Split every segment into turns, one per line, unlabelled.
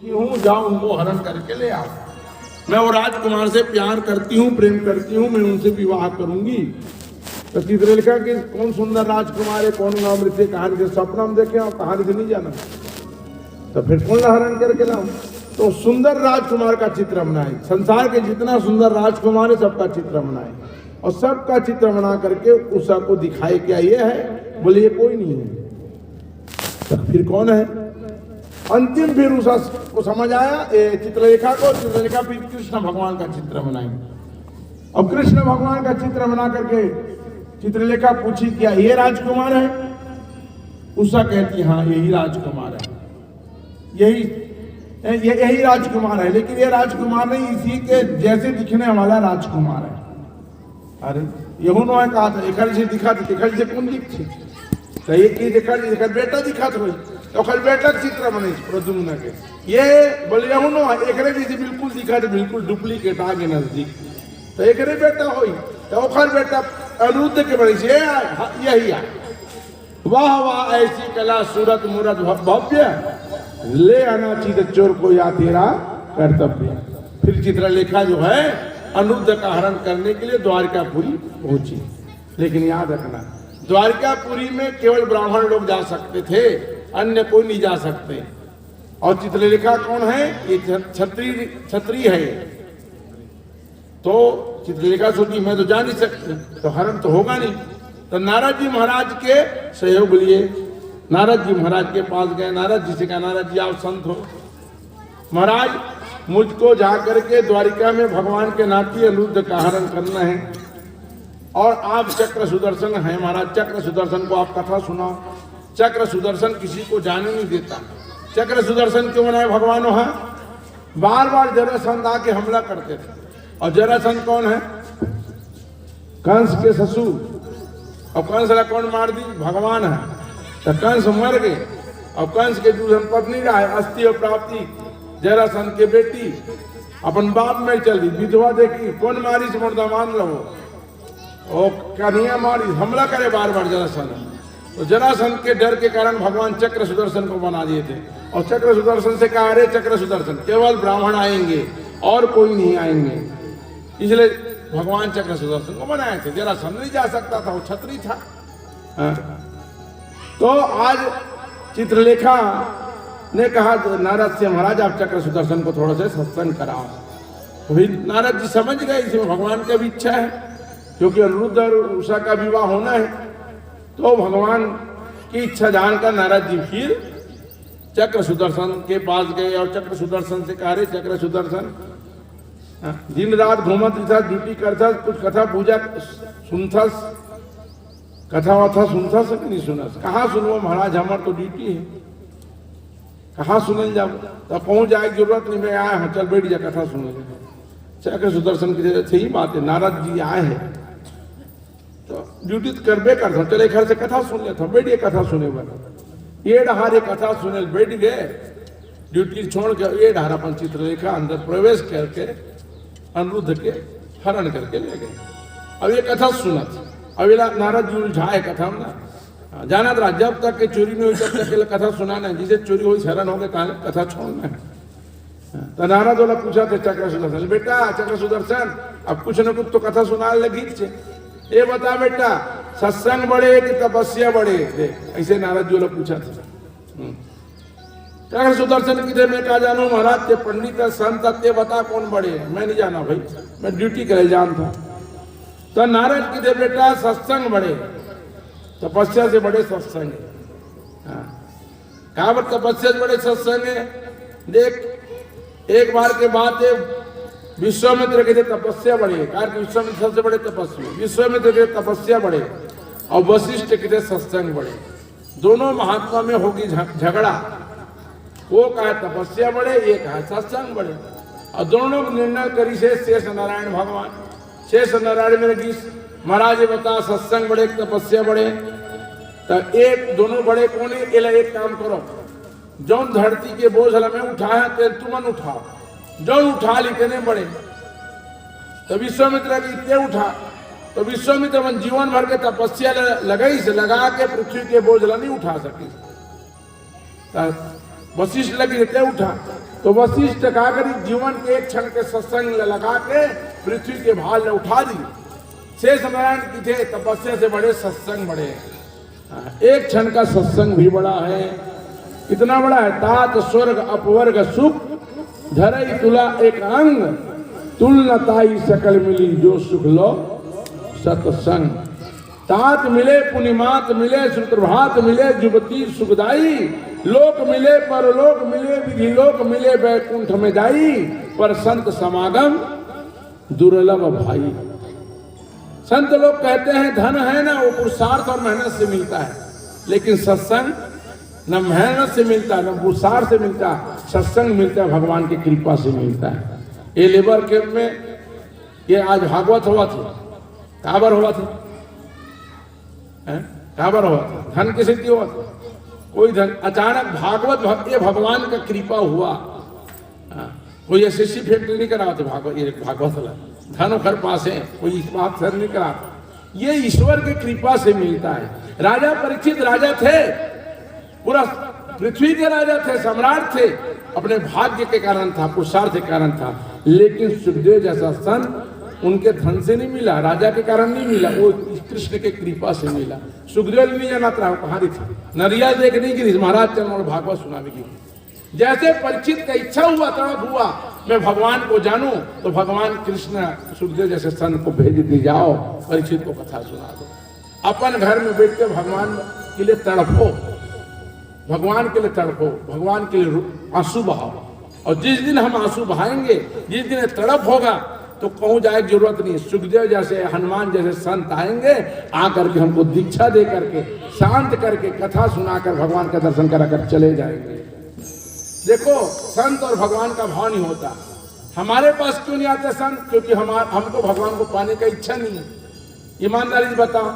कि हूँ, जाओ उनको हरण करके ले आओ। मैं वो राजकुमार से प्यार करती हूँ, प्रेम करती हूँ, मैं उनसे विवाह करूंगी। तो चित्रलेखा की कौन सुंदर राजकुमार है, कौन अमृत से कहानी से सपना हम देखे और कहानी से नहीं जाना, तो फिर कौन हरण करके लाऊं। तो सुंदर राजकुमार का चित्र बनाए, संसार के जितना सुंदर राजकुमार है सबका चित्र बनाए और सबका चित्र बना करके उषा को दिखाए क्या ये है, बोले ये कोई नहीं है। तो फिर कौन है? अंतिम फिर उषा को समझ आया, चित्रलेखा को, चित्रलेखा फिर कृष्ण भगवान का चित्र बनाएंगे। अब कृष्ण भगवान का चित्र बना करके चित्रलेखा पूछी क्या ये राजकुमार है? उषा कहती हाँ यही राजकुमार है, यही राजकुमार है, लेकिन ये राजकुमार नहीं, इसी के जैसे दिखने वाला राजकुमार है। अरे यहू नो कहा था एक से दिखा था, एक से कौन दिखती तो एक ही देखा बेटा दिखा तो खल बेटा चित्र बने प्रद्युम्न के, ये बोले यहू नो एकरे जैसे बिल्कुल दिखा तो बिल्कुल डुप्लीकेट आगे नजदीक, तो एकरे बेटा हो तो खल बेटा अनिरुद्ध के बड़े से यही है। वाह वाह ऐसी कला सूरत मूरत भव्य, ले आना चित चोर को या तेरा कर्तव्य। फिर चित्रलेखा जो है अनिरुद्ध का हरण करने के लिए द्वारकापुरी पहुंची, लेकिन याद रखना द्वारकापुरी में केवल ब्राह्मण लोग जा सकते थे, अन्य कोई नहीं जा सकते। और चित्रलेखा कौन है? ये क्षत्रिय है। तो चित्रलेखा सोची मैं तो जा नहीं सकती, तो हरण तो होगा नहीं। तो नारद जी महाराज के सहयोग लिए नारद जी महाराज के पास गए। नारद जी से कहा नारद जी आप संत हो, महाराज मुझको जाकर के द्वारिका में भगवान के नाती अनिरुद्ध का हरण करना है, और आप चक्र सुदर्शन हैं महाराज, चक्र सुदर्शन को आप कथा सुनाओ। चक्र सुदर्शन किसी को जाने नहीं देता। चक्र सुदर्शन क्यों बनाए भगवान? वहां बार बार जरासंध आके हमला करते थे, और जरासंध कौन है? कंस के ससुर। और कंस ने कौन मार दी? भगवान है। तो कंस मर गए, और कंस के जो पत्नी रहा अस्थि और प्राप्ति जरासंध के बेटी अपन बाप में चली, विधवा देखी, कौन मारी से मुर्दा मान लो, और कन्हैया मारी, हमला करे बार बार जरासंध। तो जरासंध के डर के कारण भगवान चक्र सुदर्शन को बना दिए थे, और चक्र सुदर्शन से कहा अरे चक्र सुदर्शन केवल ब्राह्मण आएंगे और कोई नहीं आएंगे, इसलिए भगवान चक्र सुदर्शन को बनाए थे। जरासंध नहीं जा सकता था, वो क्षत्रिय था। तो आज चित्रलेखा ने कहा नारद से महाराज आप चक्र सुदर्शन को थोड़ा सा सत्संग कराओ। तो फिर नारद जी समझ गए इसमें भगवान की भी इच्छा है, क्योंकि अनिरुद्ध और उषा का विवाह होना है। तो भगवान की इच्छा जानकर नारद जी फिर चक्र सुदर्शन के पास गए, और चक्र सुदर्शन से कहा रे चक्र सुदर्शन दिन रात घूमत था, ड्यूटी करता, कुछ कथा पूजा सुनता, कथा वथा सुनता से नहीं सुना? कहाँ सुनवा महाराज, हमार तो ड्यूटी है, कहाँ सुनल जाओ? तो पहुंच जाए जरूरत नहीं, मैं आया हूँ, चल बैठ जा कथा सुन। चक्र सुदर्शन की सही बात है, नारद जी आए हैं तो ड्यूटी तो करबे करता हूँ, चले घर से कथा सुन लेता हूँ, बैठिए कथा सुने बना। ये डहारे कथा सुने बैठ गए, ड्यूटी छोड़ के ये डहार अपन चित्रलेखा अंदर प्रवेश करके अनिरुद्ध के हरण करके ले गए। अब ये कथा सुना था, अब नारद जी उलझाए कथा में ना जाना था, जब तक के चोरी नहीं हुई तब तक कथा सुनाना है, जिसे चोरी हुई हैरान हो गए कथा छोड़ना है। तो नारद वाला पूछा थे चक्र सुदर्शन, बेटा चक्र सुदर्शन अब कुछ न कुछ तो कथा सुना लगी छे, ये बता बेटा सत्संग बढ़े कि तपस्या बढ़े? देख ऐसे नारद जी वाला पूछा था। चक्र सुदर्शन की मैं क्या जानू महाराज, ते पंडित संत ते बता कौन बड़े? मैं नहीं जाना भाई, मैं ड्यूटी करे जानता। तो नारद की दे बेटा सत्संग बढ़े, तपस्या से बड़े सत्संग है। कहा पर तपस्या से बड़े सत्संग है? देख एक बार के बात है, विश्वामित्र के तपस्या बढ़े, कारण विश्वामित्र सबसे बड़े तपस्वी, विश्वामित्र के तपस्या बढ़े, और वशिष्ठ के सत्संग बढ़े। दोनों महात्मा में होगी झगड़ा, वो कहा तपस्या बढ़े, ये कहा सत्संग बढ़े, और दोनों निर्णय करी से शेष नारायण भगवान। शेष नारायण में लगी महाराज बता सत्संग बढ़े तपस्या बढ़े, तो एक दोनों बड़े कौन है? एक काम करो, जौन धरती के बोझ में उठाया तुमन उठाओ, जौन उठा ली तेने बड़े। तो विश्वामित्र की इतने उठा, तो विश्वामित्र मन जीवन भर के तपस्या लगाई से लगा के पृथ्वी के बोझ नहीं उठा सकी। वशिष्ठ लगी इतने उठा, तो वशिष्ठ का करी जीवन के एक क्षण के सत्संग लगा के पृथ्वी के भाल ने उठा दी। शेष नारायण की थे तपस्या से बड़े सत्संग बड़े। एक क्षण का सत्संग भी बड़ा है। कितना बड़ा है? तात स्वर्ग अपवर्ग सुख धरई तुला एक अंग तुलनताई सकल मिली जो सुख लो सत्संग। तात मिले पुनिमात मिले सुप्रभात मिले जुबती सुखदाई लोक मिले परलोक मिले विधि लोक मिले वैकुंठ में जाई पर संत समागम दुर्लभ भाई। संत लोग कहते हैं धन है ना वो पुरुषार्थ और मेहनत से मिलता है, लेकिन सत्संग न मेहनत से मिलता है न पुरुषार्थ से मिलता, सत्संग मिलता है भगवान की कृपा से मिलता है। ये लेबर कैंप में ये आज भागवत हुआ था, काबर हुआ था, काबर हुआ था, धन की सिद्धि हुआ था। कोई धन अचानक भागवत ये भगवान का कृपा हुआ। कोई ऐसी फैक्ट्री नहीं करा होते भागवत वाला धन घर पास है, कोई इस बात से नहीं करा। ये ईश्वर की कृपा से मिलता है। राजा परीक्षित राजा थे, पूरा पृथ्वी के राजा थे, सम्राट थे, अपने भाग्य के कारण था, पुरुषार्थ के कारण था। लेकिन सुखदेव जैसा संत उनके धन से नहीं मिला, राजा के कारण नहीं मिला, वो कृष्ण के कृपा से मिला। सुखदेव नहीं जाना था कहाँ थी, नरिया देखने की महाराज चरण और भागवत सुनाने की। जैसे परीक्षित का इच्छा हुआ तड़प हुआ मैं भगवान को जानूं, तो भगवान कृष्ण सुखदेव जैसे संत को भेज दी, जाओ परीक्षित को कथा सुना दो। अपन घर में बैठ के भगवान के लिए तड़पो, भगवान के लिए तड़पो, भगवान के लिए आंसू बहाओ। और जिस दिन हम आंसू बहाएंगे, जिस दिन तड़प होगा, तो कहूँ जाए जरूरत नहीं। सुखदेव जैसे हनुमान जैसे संत आएंगे, आकर के हमको दीक्षा दे करके शांत करके कथा सुनाकर भगवान का दर्शन कराकर चले जाएंगे। देखो संत और भगवान का भाव नहीं होता। हमारे पास क्यों नहीं आते संत? क्योंकि हमको भगवान को पाने का इच्छा नहीं है। ईमानदारी से बताओ,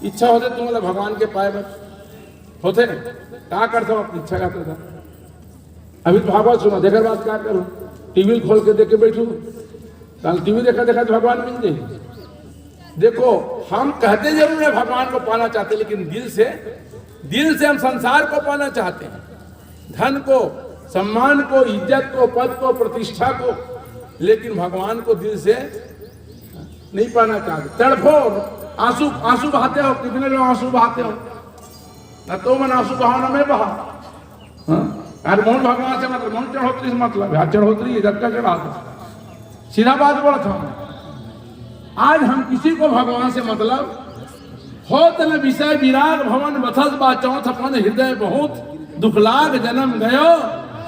इच्छा होते तुम्हारे भगवान के पाए बस होते क्या करता हूँ, अपनी इच्छा करता था। अभी तो भागवत सुना देकर बात क्या करूँ, टीवी खोल के देख के बैठू, कल टीवी देखा देखा तो भगवान मिल जाए। देखो हम कहते जरूर है भगवान को पाना चाहते, लेकिन दिल से हम संसार को पाना चाहते हैं, धन को, सम्मान को, इज्जत को, पद को, प्रतिष्ठा को, लेकिन भगवान को दिल से नहीं पाना चाहते। तड़फो, आंसू बहाते हो, कितने लोग आंसू बहाते हो? न तो मन आंसू बहाना में बहा। अरे मोहन भगवान से मतलब मोहन चढ़ोतरी से मतलब है, चढ़ोतरी इज्जत का चढ़ा था, सीधा बात बोला था। आज हम किसी को भगवान से मतलब हो तल विषय विराग भवन बथस बा चौथ अपन हृदय बहुत दुख लाग जन्म गयो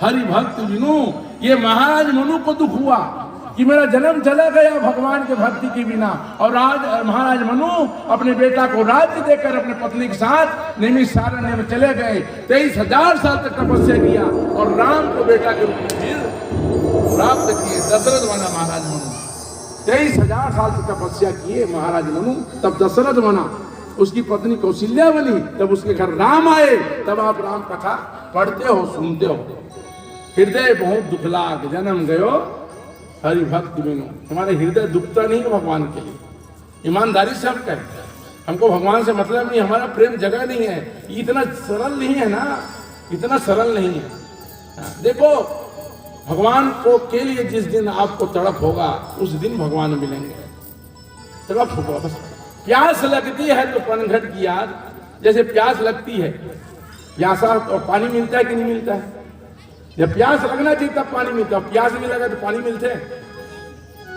हरि भक्त बिनु। ये महाराज मनु को दुख हुआ कि मेरा जन्म चला गया भगवान के भक्ति के बिना। और आज महाराज मनु अपने बेटा को राज्य देकर अपने पत्नी के साथ नैमिषारण्य में चले गए। 23,000 साल तक तपस्या किया और राम को बेटा के रूप में फिर प्राप्त किए। दशरथ बना महाराज मनु, 23,000 साल तक तपस्या किए महाराज मनु, तब दशरथ बना। उसकी पत्नी कौशल्या बनी, तब उसके घर राम आए। तब आप राम कथा पढ़ते हो, सुनते हो। हृदय बहुत दुखलाग जन्म गयो हरि भक्ति बिनु। हमारे हृदय दुखता नहीं है भगवान के लिए। ईमानदारी से हम कहें, हमको भगवान से मतलब नहीं, हमारा प्रेम जगह नहीं है। इतना सरल नहीं है ना, इतना सरल नहीं है। देखो भगवान को के लिए जिस दिन आपको तड़प होगा, उस दिन भगवान मिलेंगे। तड़प होगा बस। प्यास लगती है तो पनघट की याद, जैसे प्यास लगती है, प्यासा तो पानी मिलता है कि नहीं मिलता है? जब प्यास लगना चाहिए तब पानी मिलता है, प्यास नहीं लगा तो पानी मिलते हैं?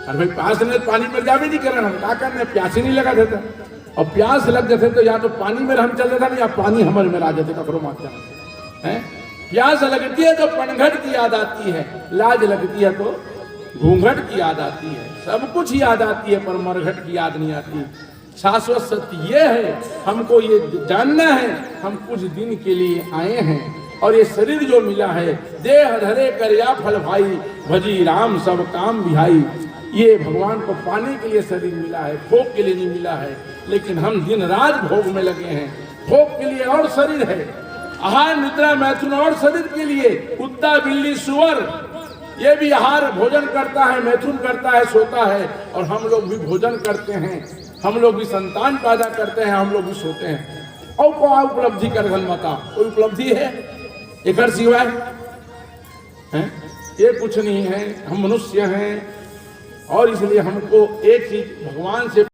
अरे भाई प्यास नहीं पानी मिल जावे नहीं करना, हम क्या करना, प्यास ही नहीं लगा देता। और प्यास लग जाते तो या तो पानी में हम चल जाता, या पानी हमारे में आ जाते कपड़ों मारते हैं। प्यास लगती है तो पनघट की याद आती है, लाज लगती है तो घूंघट की याद आती है। सब कुछ याद आती है पर मरघट की याद नहीं आती। शाश्वत सत्य ये है, हमको ये जानना है, हम कुछ दिन के लिए आए हैं और ये शरीर जो मिला है, देह धरे कर या फल भाई, भजी राम सब काम बिहाई। ये भगवान को पाने के लिए शरीर मिला है, भोग के लिए नहीं मिला है। लेकिन हम दिन रात भोग में लगे हैं। भोग के लिए और शरीर है, आहार निद्रा मैथुन और शरीर के लिए। कुत्ता बिल्ली सुअर ये भी आहार भोजन करता है, मैथुन करता है, सोता है। और हम लोग भी भोजन करते हैं, हम लोग भी संतान पैदा करते हैं, हम लोग भी सोते हैं। और को उपलब्धि कर धन मता कोई उपलब्धि है एक सिवाय है? ये कुछ नहीं है, हम मनुष्य हैं और इसलिए हमको एक चीज भगवान से